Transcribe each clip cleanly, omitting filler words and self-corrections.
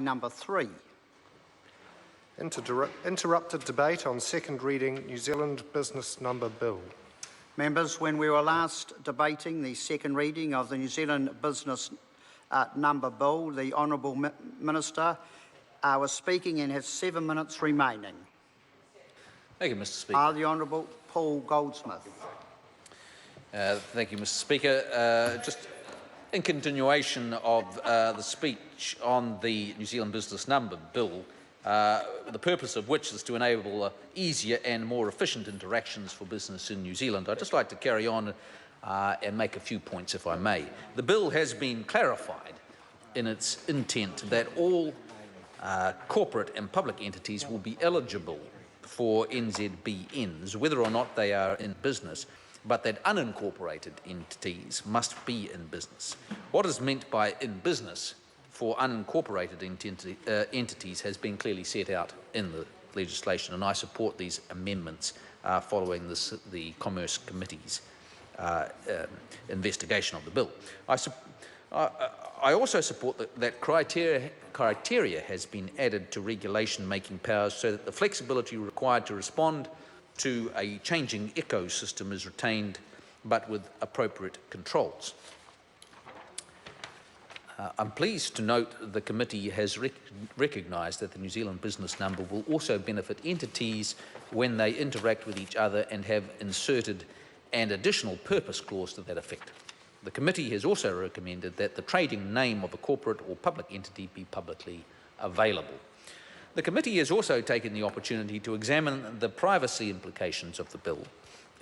number 3. Interrupted debate on second reading New Zealand Business Number Bill. Members, when we were last debating the second reading of the New Zealand Business Number Bill, the Honourable Minister was speaking and has 7 minutes remaining. Thank you, Mr. Speaker. The Honourable Paul Goldsmith. Thank you, Mr. Speaker. Just in continuation of the speech on the New Zealand Business Number Bill, the purpose of which is to enable easier and more efficient interactions for business in New Zealand, I'd just like to carry on and make a few points, if I may. The bill has been clarified in its intent that all corporate and public entities will be eligible for NZBNs, whether or not they are in business, but that unincorporated entities must be in business. What is meant by in business for unincorporated entities has been clearly set out in the legislation, and I support these amendments following the Commerce Committee's investigation of the bill. I also support that criteria has been added to regulation-making powers so that the flexibility required to respond to a changing ecosystem is retained, but with appropriate controls. I'm pleased to note the committee has recognised that the New Zealand Business Number will also benefit entities when they interact with each other, and have inserted an additional purpose clause to that effect. The committee has also recommended that the trading name of a corporate or public entity be publicly available. The committee has also taken the opportunity to examine the privacy implications of the bill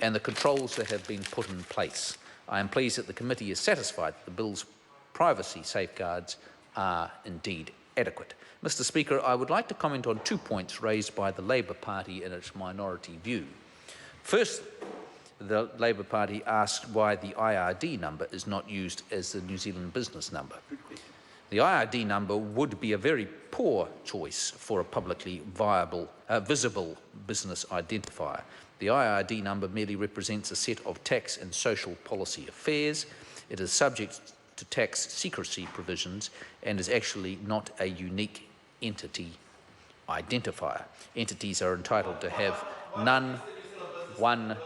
and the controls that have been put in place. I am pleased that the committee is satisfied that the bill's privacy safeguards are indeed adequate. Mr. Speaker, I would like to comment on 2 points raised by the Labour Party in its minority view. First, the Labour Party asked why the IRD number is not used as the New Zealand Business Number. The IRD number would be a very poor choice for a publicly visible business identifier. The IRD number merely represents a set of tax and social policy affairs. It is subject to tax secrecy provisions and is actually not a unique entity identifier. Entities are entitled to have none, one,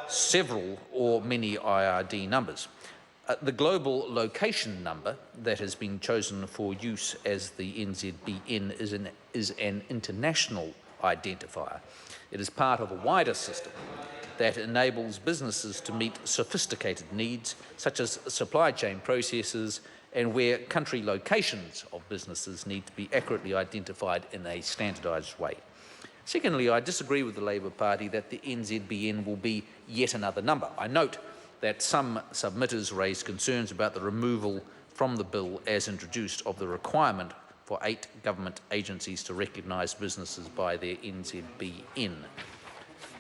several or many IRD numbers. The global location number that has been chosen for use as the NZBN is an international identifier. It is part of a wider system that enables businesses to meet sophisticated needs, such as supply chain processes, and where country locations of businesses need to be accurately identified in a standardised way. Secondly, I disagree with the Labour Party that the NZBN will be yet another number. I note that some submitters raised concerns about the removal from the bill as introduced of the requirement for 8 government agencies to recognise businesses by their NZBN.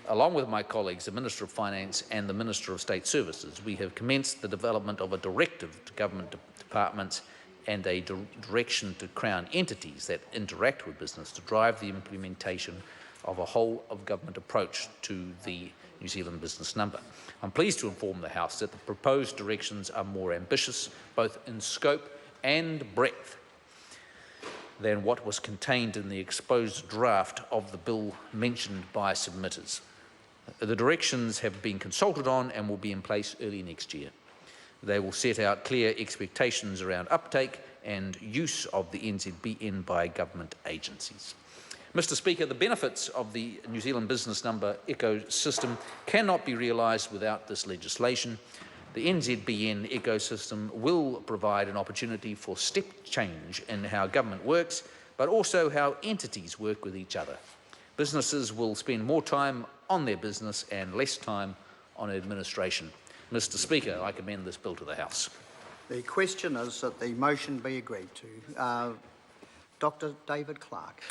Along with my colleagues, the Minister of Finance and the Minister of State Services, we have commenced the development of a directive to government departments and a direction to Crown entities that interact with business to drive the implementation of a whole-of-government approach to the New Zealand Business Number. I'm pleased to inform the House that the proposed directions are more ambitious, both in scope and breadth, than what was contained in the exposed draft of the bill mentioned by submitters. The directions have been consulted on and will be in place early next year. They will set out clear expectations around uptake and use of the NZBN by government agencies. Mr. Speaker, the benefits of the New Zealand Business Number ecosystem cannot be realised without this legislation. The NZBN ecosystem will provide an opportunity for step change in how government works, but also how entities work with each other. Businesses will spend more time on their business and less time on administration. Mr. Speaker, I commend this bill to the House. The question is that the motion be agreed to. Dr. David Clark.